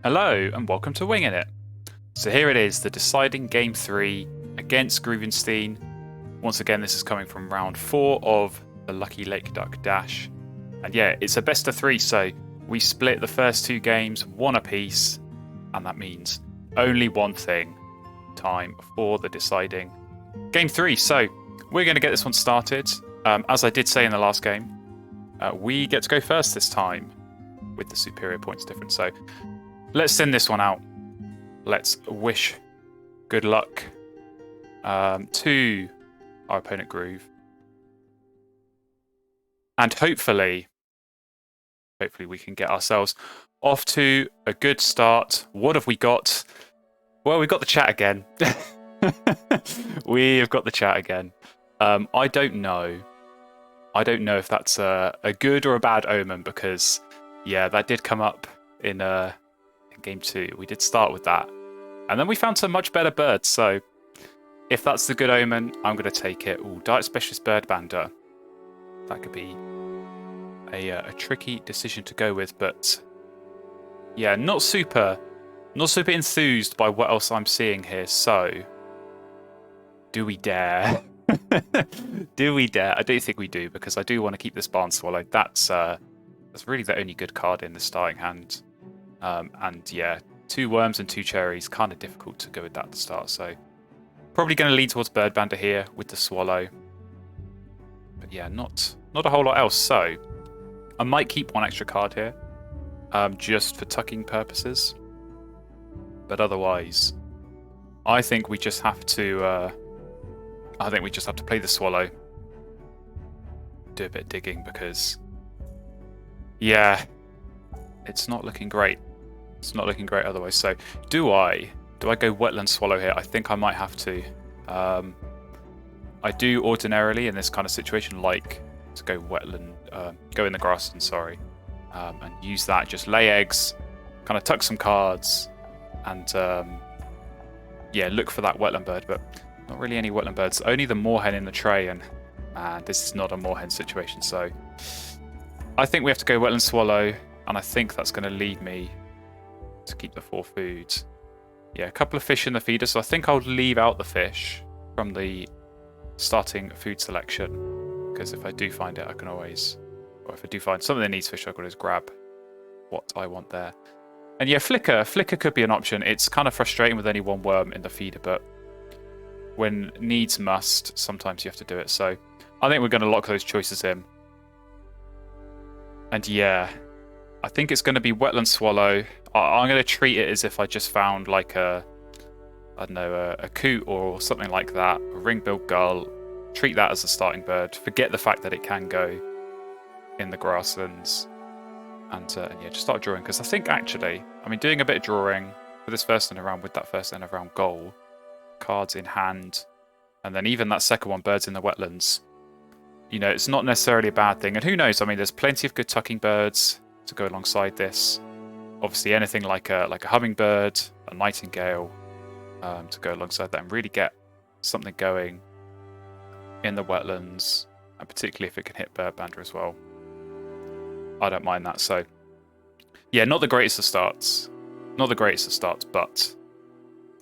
Hello and welcome to Wingin It. So here it is, the deciding game 3 against Wingspan. Once again, this is coming from round 4 of the Lucky Lake Duck Dash. And yeah, it's a best of 3, so we split the first 2 games, 1 apiece, and that means only one thing, time for the deciding game 3. So we're going to get this one started. As I did say in the last game, we get to go first this time with the superior points difference. So let's send this one out. Let's wish good luck to our opponent Groove. And hopefully we can get ourselves off to a good start. What have we got? Well, we've got the chat again. We've got the chat again. I don't know if that's a good or a bad omen, because yeah, that did come up in game 2. We did start with that, and then we found some much better birds. So if that's the good omen, I'm going to take it. Ooh, Diet Specialist Bird Bander. That could be a tricky decision to go with, but yeah, not super enthused by what else I'm seeing here. So do we dare? Do we dare? I don't think we do, because I do want to keep this Barn Swallow. That's really the only good card in the starting hand. And yeah, 2 worms and 2 cherries, kind of difficult to go with that at the start. So probably going to lean towards Bird Bander here with the Swallow. But yeah, not a whole lot else. So I might keep 1 extra card here, just for tucking purposes. But otherwise, I think we just have to. I think we just have to play the Swallow. Do a bit of digging, because yeah, it's not looking great. It's not looking great otherwise. So do I go Wetland Swallow here? I think I might have to. I do ordinarily in this kind of situation like to go Wetland, go in the grassland, sorry, and use that, just lay eggs, kind of tuck some cards, and yeah, look for that Wetland bird, but not really any Wetland birds. Only the moorhen in the tray, and man, this is not a moorhen situation. So I think we have to go Wetland Swallow, and I think that's going to lead me to keep the 4 foods. Yeah, a couple of fish in the feeder, so I think I'll leave out the fish from the starting food selection, because if I do find it, I can always, or if I do find something that needs fish, I can always grab what I want there. And yeah, Flicker could be an option. It's kind of frustrating with only 1 worm in the feeder, but when needs must, sometimes you have to do it. So I think we're going to lock those choices in. And yeah, I think it's going to be Wetland Swallow. I'm going to treat it as if I just found like I don't know, a coot or something like that, a ring-billed gull. Treat that as a starting bird. Forget the fact that it can go in the grasslands. And yeah, just start drawing, because I think actually, I mean, doing a bit of drawing for this first end of round with that first end of round goal, cards in hand, and then even that second one, birds in the wetlands, you know, it's not necessarily a bad thing. And who knows, I mean, there's plenty of good tucking birds to go alongside this. Obviously anything like a hummingbird, a nightingale, to go alongside that and really get something going in the wetlands, and particularly if it can hit Bird Bander as well. I don't mind that. So yeah, not the greatest of starts, but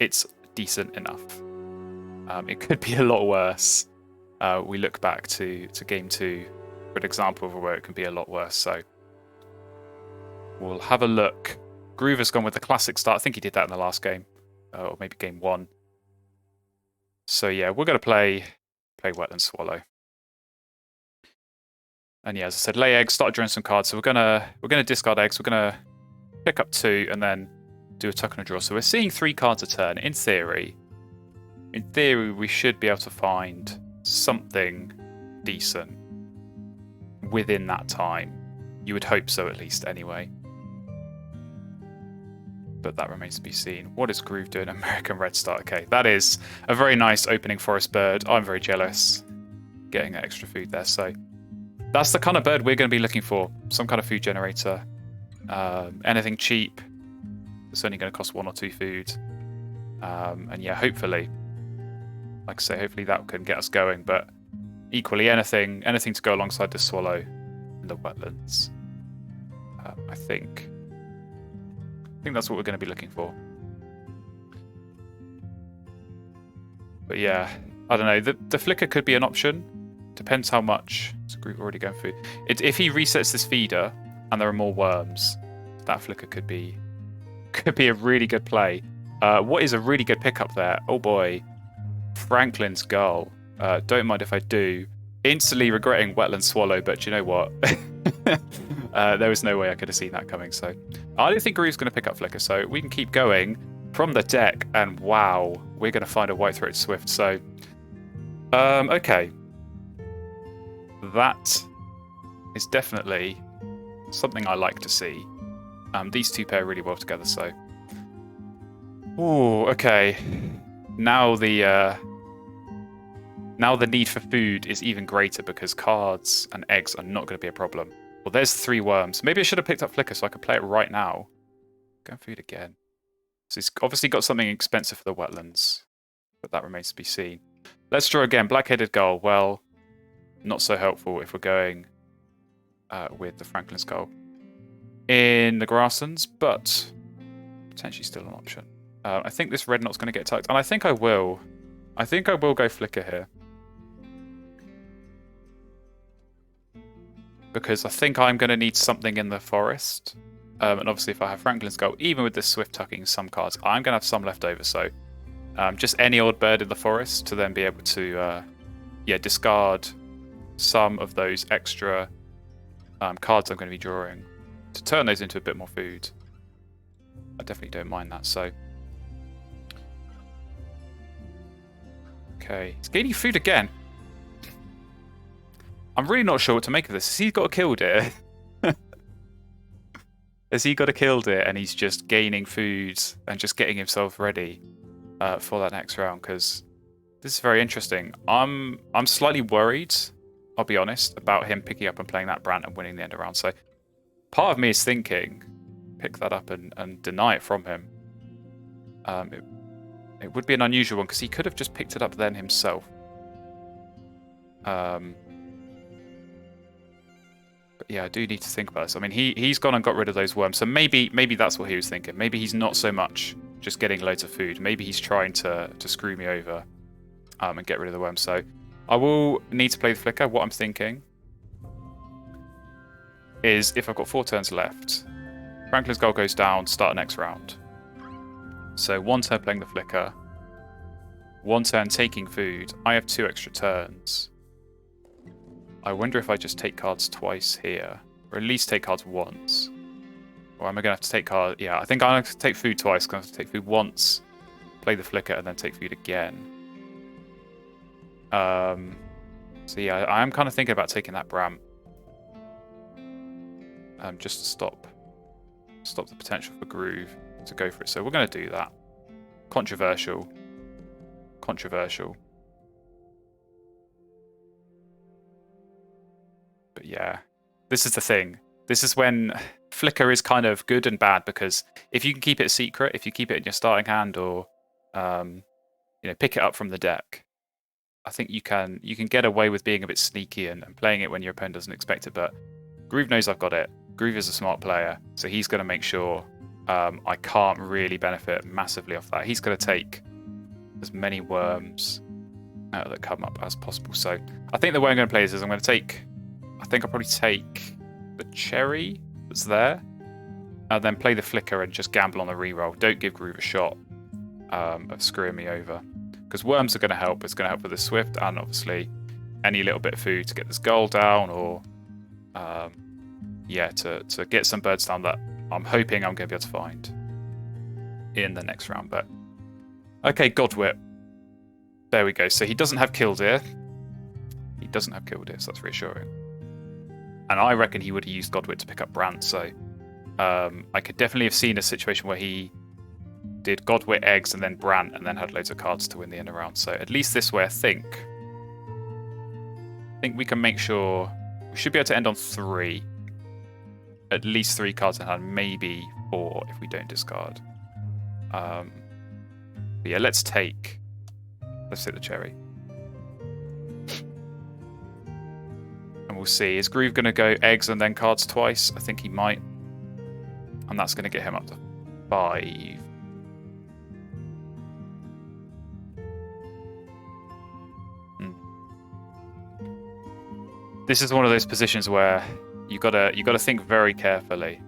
it's decent enough. It could be a lot worse. We look back to game 2 for an example of where it can be a lot worse. So we'll have a look. Groove has gone with the classic start. I think he did that in the last game, or maybe game 1. So yeah, we're going to play Wetland Swallow. And yeah, as I said, lay eggs, start drawing some cards. So we're gonna discard eggs. We're gonna pick up 2 and then do a tuck and a draw. So we're seeing 3 cards a turn. In theory, we should be able to find something decent within that time. You would hope so, at least, anyway. But that remains to be seen. What is Groove doing? American Red Star. Okay, that is a very nice opening forest bird. I'm very jealous getting that extra food there. So that's the kind of bird we're going to be looking for. Some kind of food generator. Anything cheap. It's only going to cost 1 or 2 food. And yeah, hopefully, like I say, hopefully that can get us going. But equally, anything to go alongside the Swallow in the wetlands. I think think that's what we're going to be looking for. But yeah, I don't know. The flicker could be an option. Depends how much. It's a group already going food. If he resets this feeder and there are more worms, that flicker could be a really good play. What is a really good pickup there? Oh boy, Franklin's Gull. Don't mind if I do. Instantly regretting Wetland Swallow, but you know what? There was no way I could have seen that coming. So I don't think Groove's going to pick up flicker. So we can keep going from the deck, and wow, we're going to find a White-throated Swift. So okay, that is definitely something I like to see. These two pair really well together. So, oh, okay. Now the need for food is even greater because cards and eggs are not going to be a problem. Well, there's 3 worms. Maybe I should have picked up flicker so I could play it right now. Go food again. So he's obviously got something expensive for the wetlands, but that remains to be seen. Let's draw again. Black-headed Gull. Well, not so helpful if we're going with the Franklin Skull in the grasslands, but potentially still an option. I think this red knot's going to get tucked, and I think I will. I think I will go flicker here. Because I think I'm going to need something in the forest. And obviously if I have Franklin's Gull, even with this Swift tucking some cards, I'm going to have some left over. So just any old bird in the forest to then be able to discard some of those extra cards I'm going to be drawing to turn those into a bit more food. I definitely don't mind that. So okay, he's gaining food again. I'm really not sure what to make of this. Has he got a kill deer? Has he got a kill deer and he's just gaining food and just getting himself ready for that next round? Because this is very interesting. I'm slightly worried, I'll be honest, about him picking up and playing that Brant and winning the end of round. So part of me is thinking, pick that up and deny it from him. It would be an unusual one because he could have just picked it up then himself. But yeah, I do need to think about this. I mean, he's gone and got rid of those worms, so maybe that's what he was thinking. Maybe he's not so much just getting loads of food. Maybe he's trying to screw me over and get rid of the worms. So I will need to play the flicker. What I'm thinking is if I've got 4 turns left, Franklin's Gull goes down, start next round. So 1 turn playing the flicker, 1 turn taking food. I have 2 extra turns. I wonder if I just take cards twice here, or at least take cards once. Or am I going to have to take cards? Yeah, I think I'm going to take food twice. I'm going to have to take food once, play the flicker, and then take food again. So yeah, I am kind of thinking about taking that Brant. Just to stop the potential for Groove to go for it. So we're going to do that. Controversial. But yeah, this is the thing. This is when flicker is kind of good and bad, because if you can keep it a secret, if you keep it in your starting hand, or pick it up from the deck, I think you can get away with being a bit sneaky and playing it when your opponent doesn't expect it. But Groove knows I've got it. Groove is a smart player, so he's going to make sure I can't really benefit massively off that. He's going to take as many worms that come up as possible. So I think the way I'm going to play this is I'll probably take the cherry that's there, and then play the flicker and just gamble on the reroll. Don't give Groove a shot of screwing me over, because worms are going to help. It's going to help with the Swift, and obviously any little bit of food to get this goal down, or to get some birds down that I'm hoping I'm going to be able to find in the next round. But okay, Godwit. There we go. So he doesn't have Killdeer. So that's reassuring. And I reckon he would have used Godwit to pick up Brant. So I could definitely have seen a situation where he did Godwit eggs and then Brant and then had loads of cards to win the end of round. So at least this way, I think we can make sure we should be able to end on 3. At least 3 cards in hand, maybe 4 if we don't discard. But yeah, let's take the cherry. And we'll see. Is Groove going to go eggs and then cards twice? I think he might. And that's going to get him up to 5. This is one of those positions where you gotta think very carefully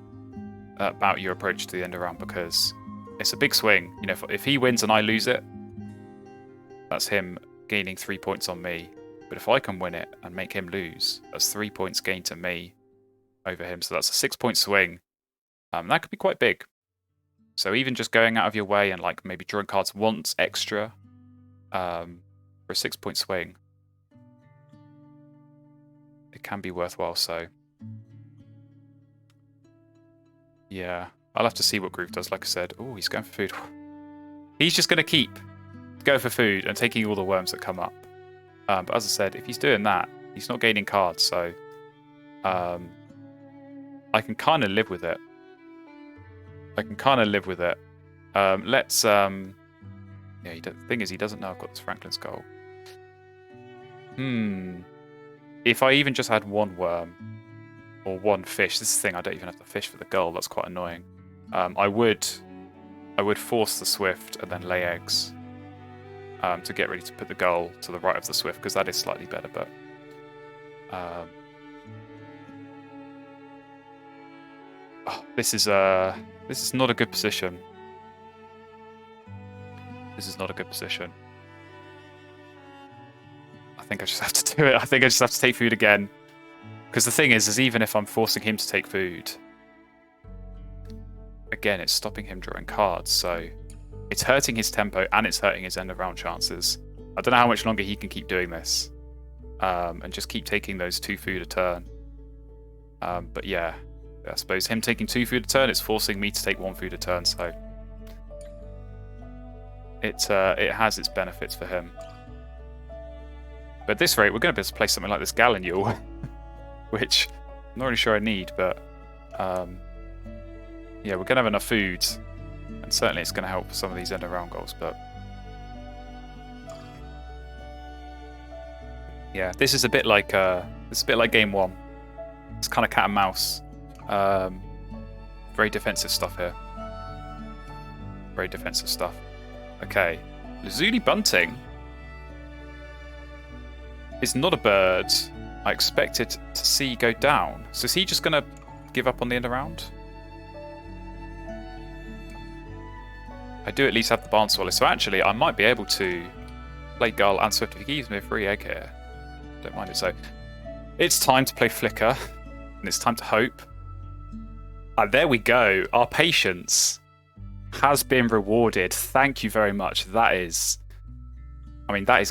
about your approach to the end of round, because it's a big swing. You know, if he wins and I lose it, that's him gaining 3 points on me. But if I can win it and make him lose, that's 3 points gained to me over him. So that's a 6-point swing. That could be quite big. So even just going out of your way and like maybe drawing cards once extra for a 6-point swing, it can be worthwhile. So yeah, I'll have to see what Groove does. Like I said, oh, he's going for food. He's just going to keep going for food and taking all the worms that come up. But as I said, if he's doing that, he's not gaining cards, so I can kind of live with it. Let's yeah. The thing is, he doesn't know I've got this Franklin's goal. If I even just had one worm or one fish, this is the thing. I don't even have to fish for the goal. That's quite annoying. I would force the Swift and then lay eggs to get ready to put the goal to the right of the Swift, because that is slightly better. But this is not a good position. This is not a good position. I think I just have to do it. I think I just have to take food again. Because the thing is even if I'm forcing him to take food, again, it's stopping him drawing cards. So it's hurting his tempo and it's hurting his end of round chances. I don't know how much longer he can keep doing this. And just keep taking those 2 food a turn. But yeah, I suppose him taking 2 food a turn is forcing me to take 1 food a turn. So it has its benefits for him. But at this rate, we're going to be able to play something like this Gallinule, which I'm not really sure I need, but yeah, we're going to have enough food, and certainly it's going to help some of these end of round goals. But yeah, this is a bit like game 1. It's kind of cat and mouse. Very defensive stuff here. Very defensive stuff. Okay, Lazuli Bunting is not a bird I expected to see go down. So is he just going to give up on the end of round? I do at least have the Barn Swallow, so actually I might be able to play Gull and Swift if he gives me a free egg here. Don't mind it. So it's time to play Flicker, and it's time to hope. And there we go. Our patience has been rewarded. Thank you very much. That is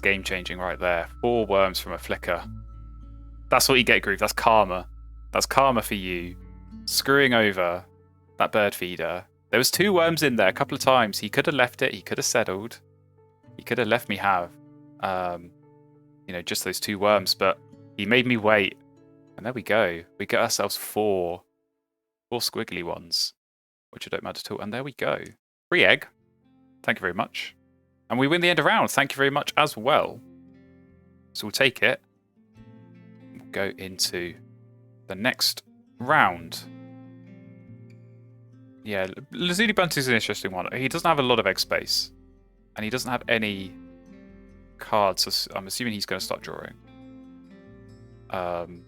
game changing right there. 4 worms from a Flicker. That's what you get, Groove. That's karma. That's karma for you. Screwing over that bird feeder. There was 2 worms in there a couple of times. He could have left it. He could have settled. He could have let me have, just those 2 worms. But he made me wait. And there we go. We get ourselves 4 squiggly ones, which I don't mind at all. And there we go. Free egg. Thank you very much. And we win the end of round. Thank you very much as well. So we'll take it. We'll go into the next round. Yeah, Lazuli Bunting is an interesting one. He doesn't have a lot of egg space. And he doesn't have any cards. So I'm assuming he's going to start drawing. And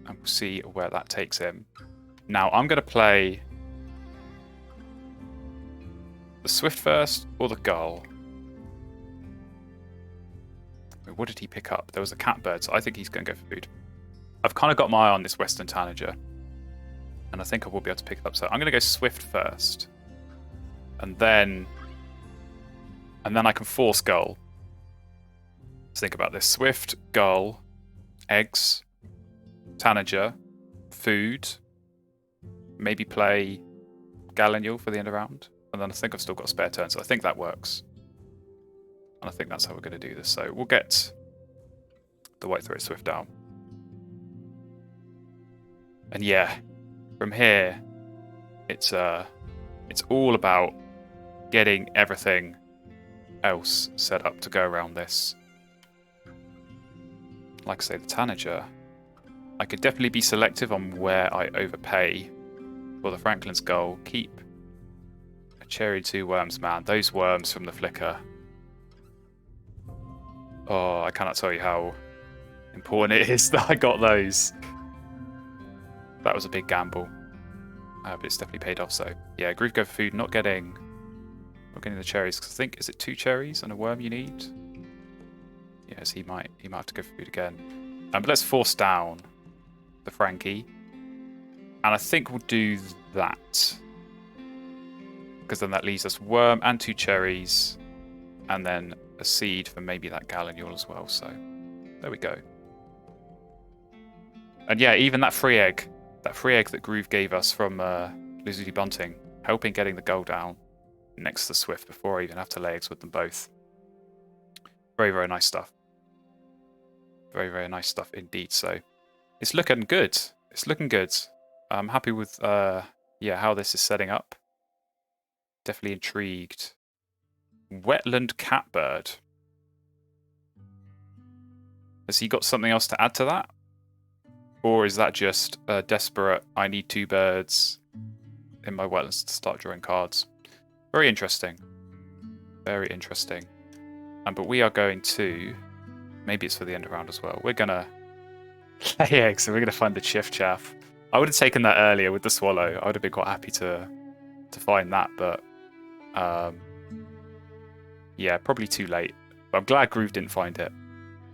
we'll see where that takes him. Now, I'm going to play the Swift first or the Gull. Wait, what did he pick up? There was a catbird, so I think he's going to go for food. I've kind of got my eye on this Western Tanager, and I think I will be able to pick it up. So I'm going to go Swift first, and then I can force Gull. Let's think about this: Swift, Gull, eggs, Tanager, food. Maybe play Gallinule for the end of round. And then I think I've still got a spare turn, so I think that works. And I think that's how we're going to do this. So we'll get the White-throated Swift down. And yeah, from here, it's all about getting everything else set up to go around this. Like I say, the Tanager, I could definitely be selective on where I overpay for the Franklin's goal. Keep a cherry, 2 worms, man. Those worms from the flicker. Oh, I cannot tell you how important it is that I got those. That was a big gamble. But it's definitely paid off, so... Yeah, Groove go for food, not getting the cherries. Because I think, is it 2 cherries and a worm you need? Yes, he might have to go for food again. But let's force down the Frankie. And I think we'll do that. Because then that leaves us worm and 2 cherries. And then a seed for maybe that Gallinule as well. So, there we go. And yeah, even that free egg that Groove gave us from Lizzie Bunting, helping getting the goal down next to the Swift before I even have to lay eggs with them both. Very, very nice stuff. Very, very nice stuff indeed. So it's looking good. It's looking good. I'm happy with how this is setting up. Definitely intrigued. Wetland catbird. Has he got something else to add to that? Or is that just desperate, I need 2 birds in my wetlands to start drawing cards? Very interesting. Very interesting. But we are going to... Maybe it's for the end of round as well. We're going to play eggs and we're going to find the Chiff-Chaff. I would have taken that earlier with the swallow. I would have been quite happy to find that, but... yeah, probably too late. But I'm glad Groove didn't find it,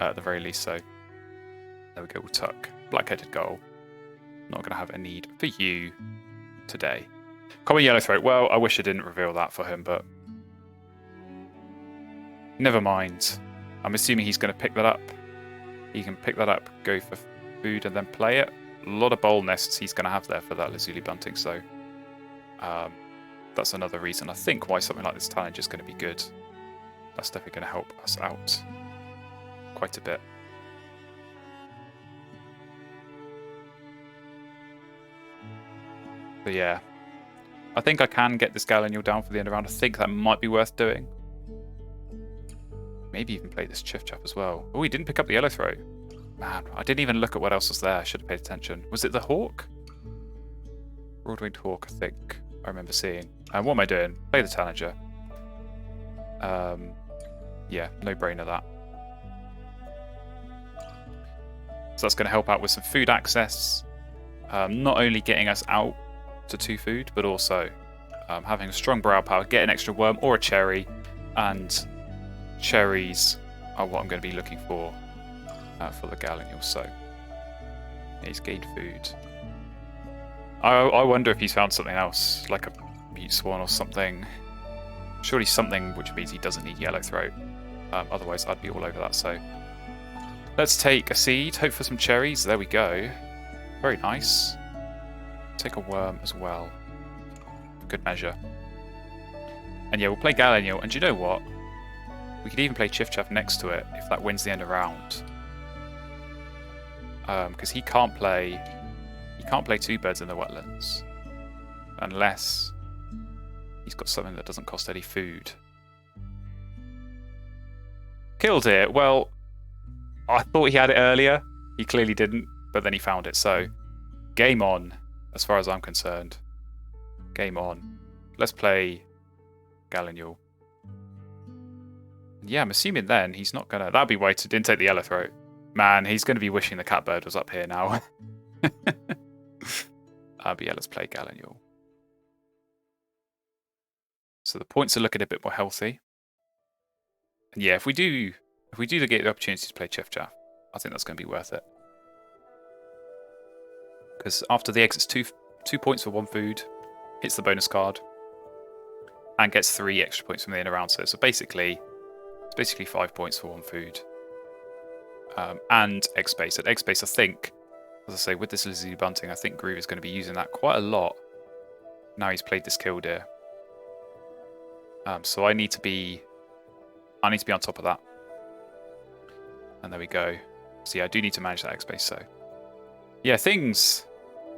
at the very least, so... There we go, we'll tuck. Black-headed goal. Not going to have a need for you today. Common yellowthroat. Well, I wish I didn't reveal that for him, but... Never mind. I'm assuming he's going to pick that up. He can pick that up, go for food, and then play it. A lot of bowl nests he's going to have there for that Lazuli Bunting, so... that's another reason, I think, why something like this challenge is going to be good. That's definitely going to help us out quite a bit. But yeah, I think I can get this Gallinule down for the end of round. I think that might be worth doing. Maybe even play this Chiff-Chaff as well. Oh, he didn't pick up the yellowthroat. Man, I didn't even look at what else was there. I should have paid attention. Was it the hawk? Broad-winged hawk, I think I remember seeing. And what am I doing? Play the Tanager. Yeah, no brainer that. So that's going to help out with some food access. Not only getting us out to 2 food, but also having a strong brow power, get an extra worm or a cherry, and cherries are what I'm going to be looking for the Gallinule. So he's gained food. I wonder if he's found something else, like a mute swan or something. Surely something which means he doesn't need yellowthroat. Otherwise, I'd be all over that. So let's take a seed, hope for some cherries. There we go. Very nice. Take a worm as well. Good measure. And yeah, we'll play Gallinule. And do you know what? We could even play Chiff-Chaff next to it if that wins the end of round. Because he can't play 2 birds in the wetlands unless he's got something that doesn't cost any food. Killed it. Well, I thought he had it earlier. He clearly didn't, but then he found it. So, game on, as far as I'm concerned. Game on. Let's play Gallinule. Yeah, I'm assuming then he's not gonna... That'd be why he didn't take the yellowthroat. Man, he's going to be wishing the catbird was up here now. But yeah, let's play Gallinule. So the points are looking a bit more healthy. And yeah, if we do get the opportunity to play Chiff-Chaff, I think that's going to be worth it. Because after the eggs, it's two points for 1 food, hits the bonus card, and gets 3 extra points from the end of round. So basically, it's basically 5 points for 1 food. And egg space. At egg space, I think, as I say, with this Lizzie Bunting, I think Groove is going to be using that quite a lot. Now he's played this Killdeer. So I need to be on top of that. And there we go. So yeah, I do need to manage that egg space. So yeah, things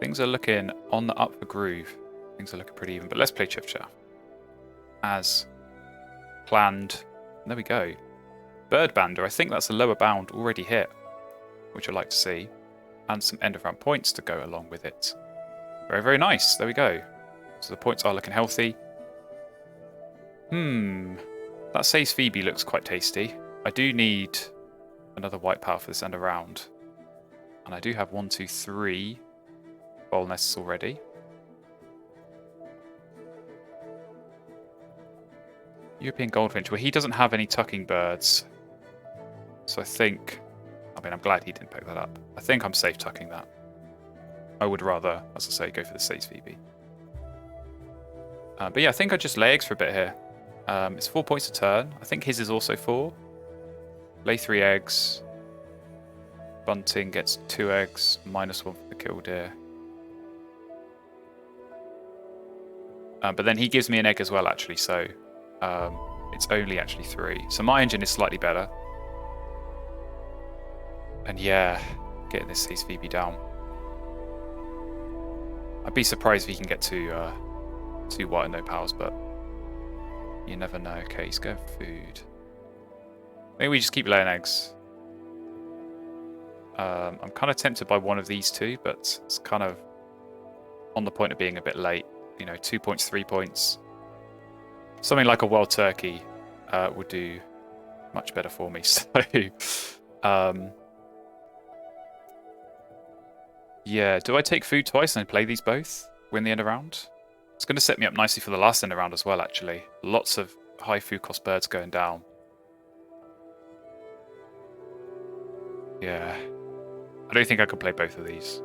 are looking on the up for Groove. Things are looking pretty even. But let's play Chiff-Chaff as planned. And there we go. Bird Bander, I think that's a lower bound already hit, which I'd like to see. And some end of round points to go along with it. Very, very nice. There we go. So the points are looking healthy. That says Phoebe looks quite tasty. I do need another white power for this end around. And I do have 1, 2, 3 bowl nests already. European Goldfinch. Well, he doesn't have any tucking birds. So I think... I mean, I'm glad he didn't pick that up. I think I'm safe tucking that. I would rather, as I say, go for the States Phoebe. But yeah, I think I just lay eggs for a bit here. It's 4 points a turn. I think his is also 4. Lay 3 eggs. Bunting gets 2 eggs, -1 for the killdeer. But then he gives me an egg as well, actually, so it's only actually 3. So my engine is slightly better. And yeah, getting this States Phoebe down. I'd be surprised if he can get 2 white and no powers, but you never know. Okay, he's going for food. Maybe we just keep laying eggs. I'm kind of tempted by one of these 2, but it's kind of on the point of being a bit late. You know, 2 points, 3 points. Something like a wild turkey would do much better for me. So, yeah, do I take food twice and play these both? Win the end around? It's going to set me up nicely for the last end around as well, actually. Lots of high food cost birds going down. Yeah. I don't think I could play both of these.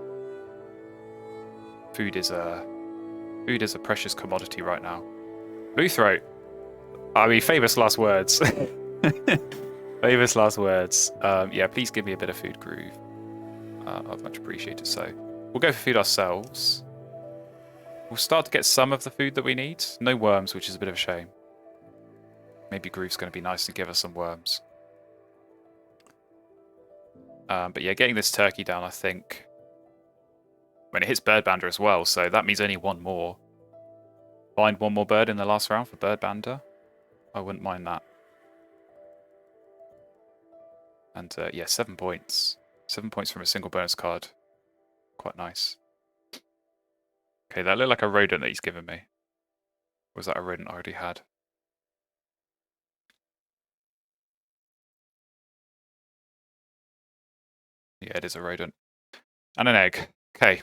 Food is a precious commodity right now. Blue throat. I mean, famous last words. Famous last words. Yeah, please give me a bit of food, Groove. I'd much appreciate it. So we'll go for food ourselves. We'll start to get some of the food that we need. No worms, which is a bit of a shame. Maybe Groove's going to be nice and give us some worms. But yeah, getting this turkey down, I think... When it hits Bird Bander as well, so that means only 1 more. Find 1 more bird in the last round for Bird Bander. I wouldn't mind that. And yeah, 7 points. 7 points from a single bonus card. Quite nice. Okay, that looked like a rodent that he's given me. Or was that a rodent I already had? Yeah, it is a rodent. And an egg. Okay.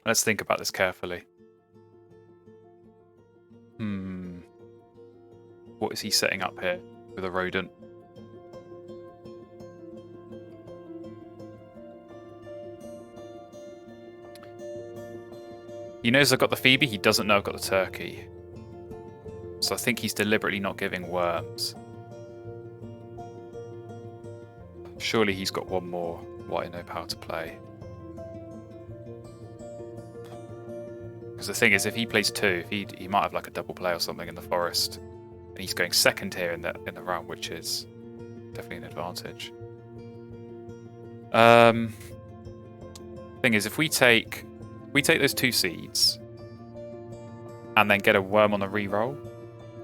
Let's think about this carefully. What is he setting up here with a rodent? He knows I've got the Phoebe, he doesn't know I've got the turkey. So I think he's deliberately not giving worms. Surely he's got 1 more white and no power to play. Because the thing is, if he plays 2, he might have like a double play or something in the forest. And he's going second here in the round, which is definitely an advantage. Thing is, if we take those 2 seeds and then get a worm on the reroll,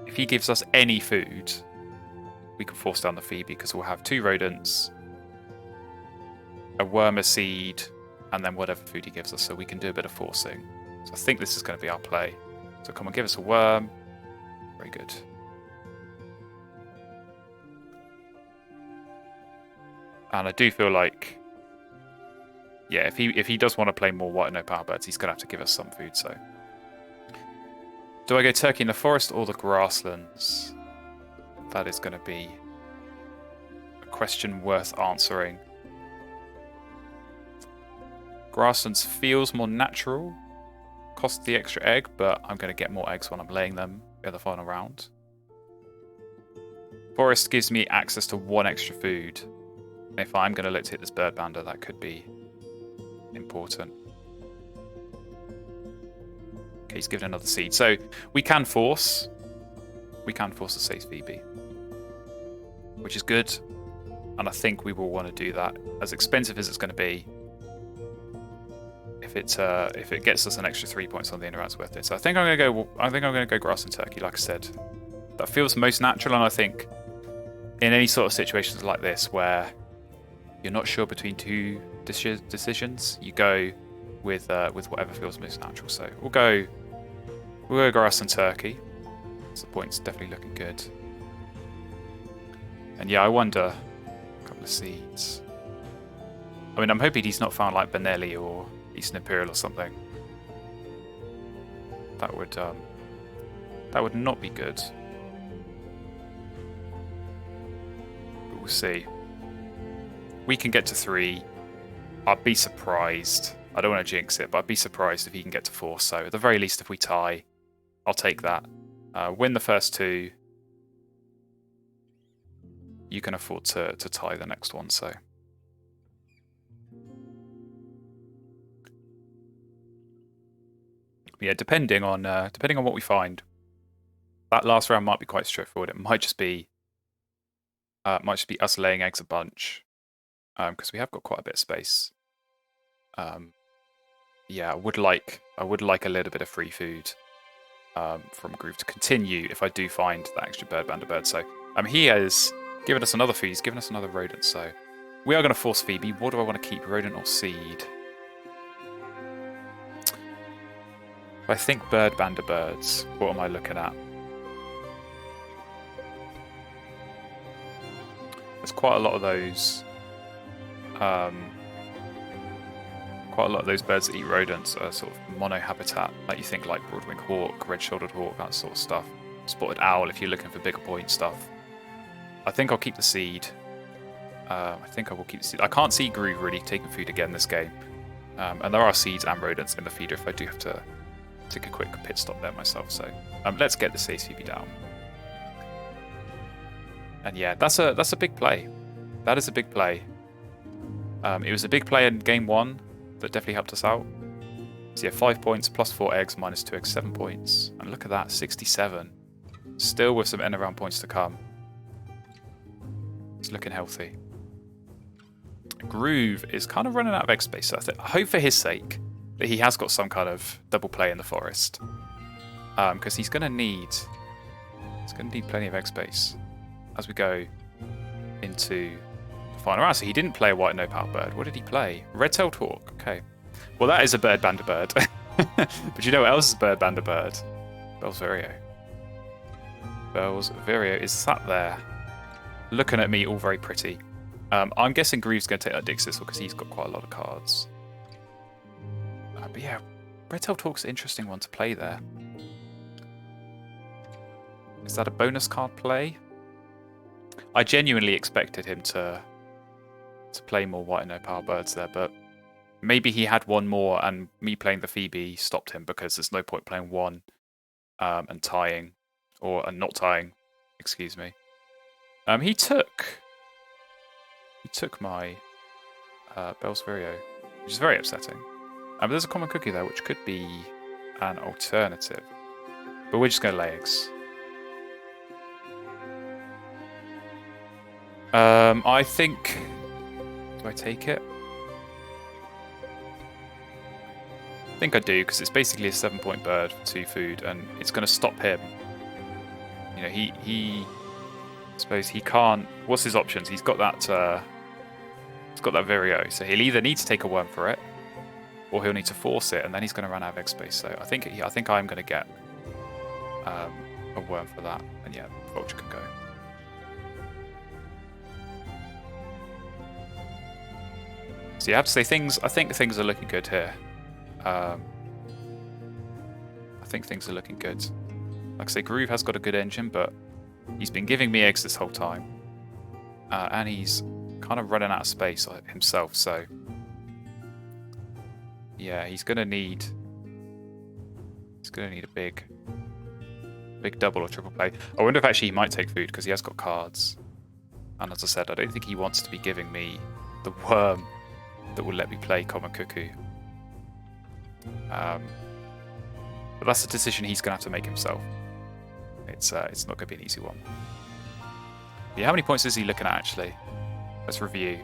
if he gives us any food, we can force down the Phoebe because we'll have 2 rodents, a worm, a seed, and then whatever food he gives us, so we can do a bit of forcing. So I think this is going to be our play. So come on, give us a worm. Very good. And I do feel like, yeah, if he does want to play more white and no power birds, he's going to have to give us some food, so. Do I go turkey in the forest or the grasslands? That is going to be a question worth answering. Grasslands feels more natural. Cost the extra egg, but I'm going to get more eggs when I'm laying them in the final round. Forest gives me access to 1 extra food. If I'm going to look to hit this Bird Bander, that could be important. Okay, he's given another seed. So we can force. We can force the States Phoebe, which is good. And I think we will want to do that. As expensive as it's going to be, if it gets us an extra 3 points on the end round, it's worth it. So I think I'm going to go grass and turkey. Like I said, that feels most natural, and I think in any sort of situations like this where you're not sure between 2 decisions, you go with whatever feels most natural. So we'll go We'll go grass and turkey. So the point's definitely looking good. And yeah, I wonder... A couple of seeds. I mean, I'm hoping he's not found like Benelli or Eastern Imperial or something. That would not be good. But we'll see. We can get to 3. I'd be surprised. I don't want to jinx it, but I'd be surprised if he can get to 4. So at the very least, if we tie, I'll take that. Win the first 2. You can afford to tie the next one. So. Yeah, depending on what we find, that last round might be quite straightforward. It might just be us laying eggs a bunch, because we have got quite a bit of space. Yeah, I would like a little bit of free food from Groove to continue if I do find that extra bird. So he has given us another food. He's given us another rodent. So we are going to force Phoebe. What do I want to keep, rodent or seed? I think birds. What am I looking at? There's quite a lot of those. Quite a lot of those birds that eat rodents are sort of mono-habitat. Like you think like broad-winged hawk, red-shouldered hawk, that sort of stuff. Spotted owl if you're looking for bigger point stuff. I think I'll keep the seed. I think I will keep the seed. I can't see Groove really taking food again this game. And there are seeds and rodents in the feeder if I do have to take a quick pit stop there myself. So let's get the CCB down. And yeah, that's a big play. That is a big play. It was a big play in game 1 that definitely helped us out. So yeah, 5 points plus 4 eggs minus 2 eggs, 7 points. And look at that, 67. Still with some end around points to come. It's looking healthy. Groove is kind of running out of egg space. So I hope for his sake that he has got some kind of double play in the forest, because he's going to need plenty of egg space as we go into the final round. So he didn't play a white no-power bird. What did he play? Red-tailed hawk. Okay, well that is a bird. But you know what else is a bird? Bell's Vireo. Bell's Vireo is sat there looking at me all very pretty. I'm guessing Groove's going to take that Dig Sissel because he's got quite a lot of cards. But yeah, Red-tailed hawk's an interesting one to play there. Is that a bonus card play? I genuinely expected him to play more white and no power birds there, but maybe he had one more and me playing the Phoebe stopped him because there's no point playing one and tying, and not tying, excuse me. He took my Bell's Vireo, which is very upsetting. But there's a common cookie there, which could be an alternative. But we're just going to lay eggs. I think... Do I take it? I think I do, because it's basically a 7-point bird for 2 food, and it's going to stop him. You know, I suppose he can't... What's his options? He's got that... he's got that Vireo, so he'll either need to take a worm for it, or he'll need to force it, and then he's going to run out of egg space. So I think I'm going to get a worm for that, and yeah, Vulture can go. So you have to say things. I think things are looking good here. I think things are looking good. Like I say, Groove has got a good engine, but he's been giving me eggs this whole time, and he's kind of running out of space himself. So. Yeah, he's gonna need a big double or triple play. I wonder if actually he might take food because he has got cards. And as I said, I don't think he wants to be giving me the worm that will let me play Common Cuckoo. But that's a decision he's gonna have to make himself. It's not gonna be an easy one. Yeah, how many points is he looking at actually? Let's review.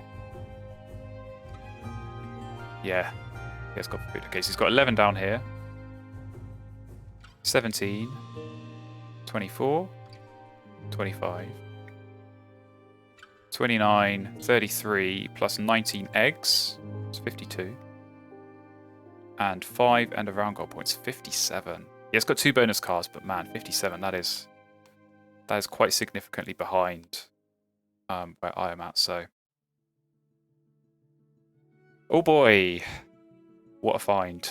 Yeah. He has got food. Okay, so he's got 11 down here. 17. 24. 25. 29. 33 plus 19 eggs. It's 52. And 5 end of round goal points. 57. Yeah, it's got 2 bonus cards, but man, 57, that is quite significantly behind where I am at, so. Oh boy, what a find.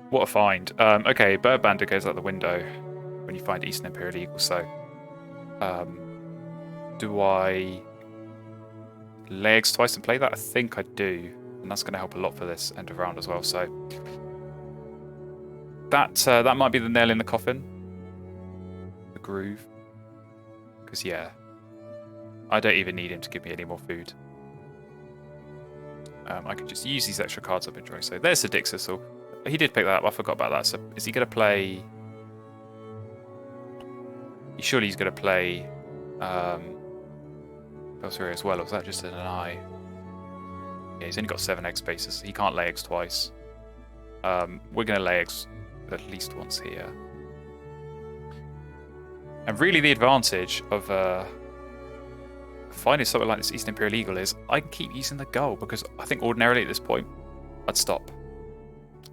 What a find. Okay, Bird Bandit goes out the window when you find Eastern Imperial Eagle, so do I lay eggs twice and play that? I think I do, and that's going to help a lot for this end of round as well, so that might be the nail in the coffin, the groove, because yeah, I don't even need him to give me any more food. I can just use these extra cards I've been drawing. So there's the Dixisel. He did pick that up. I forgot about that. So is he going to play? Surely he's going to play Belseria as well. Or was that just an eye? Yeah, he's only got 7 egg spaces. He can't lay eggs twice. We're going to lay eggs at least once here. And really, the advantage of finding something like this Eastern Imperial Eagle is I can keep using the gull, because I think ordinarily at this point I'd stop.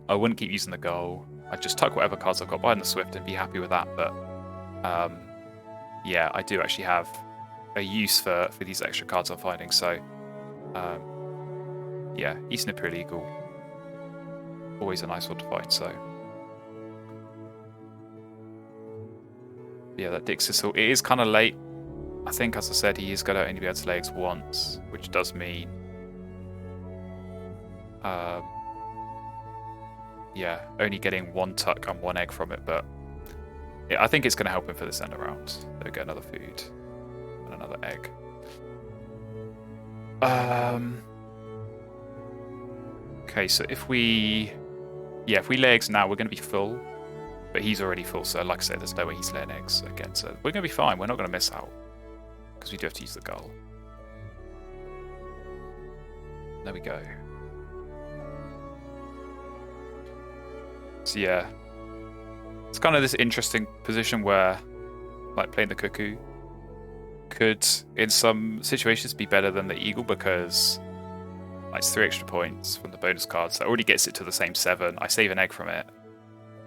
I wouldn't keep using the gull. I'd just tuck whatever cards I've got behind the Swift and be happy with that. But yeah, I do actually have a use for these extra cards I'm finding. So yeah, Eastern Imperial Eagle, always a nice one to find. So yeah, that Dixisel, it is kind of late. I think, as I said, he is going to only be able to lay eggs once, which does mean, yeah, only getting 1 tuck and 1 egg from it. But yeah, I think it's going to help him for this end of round. They'll get another food and another egg. Okay, so if we lay eggs now, we're going to be full. But he's already full, so like I said, there's no way he's laying eggs again. So we're going to be fine. We're not going to miss out, because we do have to use the gull. There we go. So yeah, it's kind of this interesting position where, like, playing the cuckoo could, in some situations, be better than the eagle, because like, it's 3 extra points from the bonus cards. That already gets it to the same 7. I save an egg from it.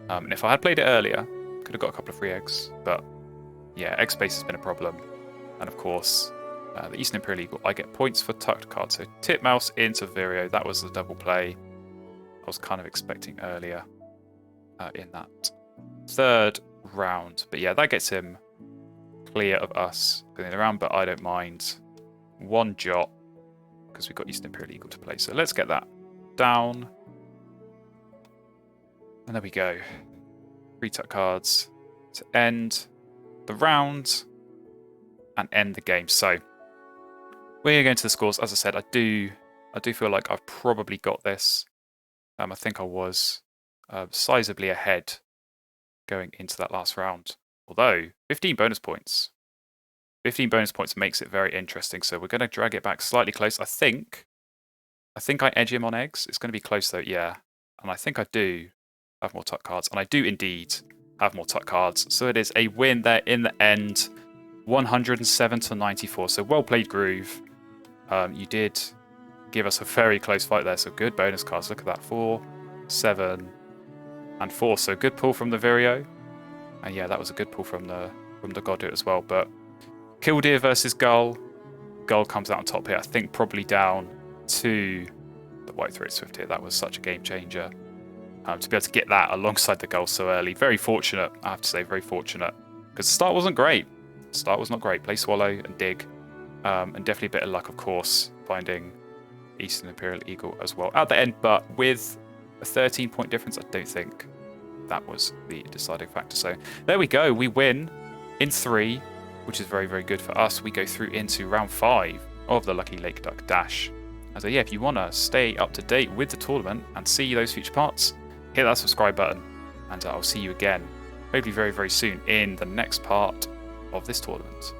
And if I had played it earlier, could have got a couple of free eggs. But yeah, egg space has been a problem. And of course, the Eastern Imperial Eagle, I get points for tucked cards. So Titmouse into Vireo, that was the double play I was kind of expecting earlier in that 3rd round. But yeah, that gets him clear of us going around, but I don't mind 1 jot, because we've got Eastern Imperial Eagle to play. So let's get that down. And there we go. 3 tuck cards to end the round and end the game. So we're going to go into the scores. As I said, I do feel like I've probably got this. I think I was sizably ahead going into that last round. Although 15 bonus points. 15 bonus points makes it very interesting. So we're going to drag it back slightly close. I think I edge him on eggs. It's going to be close though, yeah. And I think I do have more tuck cards. And I do indeed have more tuck cards. So it is a win there in the end. 107 to 94. So well played, Groove. You did give us a very close fight there. So good bonus cards. Look at that. 4, 7, and 4. So good pull from the Vireo. And yeah, that was a good pull from the Godwit as well. But Killdeer versus Gull. Gull comes out on top here. I think probably down to the White-throated Swift here. That was such a game changer. To be able to get that alongside the Gull so early. Very fortunate, I have to say. Very fortunate. Because the start wasn't great. The start was not great. Play Swallow and Dig. And definitely a bit of luck, of course, finding Eastern Imperial Eagle as well at the end. But with a 13-point difference, I don't think that was the deciding factor. So there we go. We win in 3, which is very, very good for us. We go through into round 5 of the Lucky Lake Duck Dash. And so yeah, if you want to stay up to date with the tournament and see those future parts, hit that subscribe button. And I'll see you again, hopefully very, very soon, in the next part of this tournament.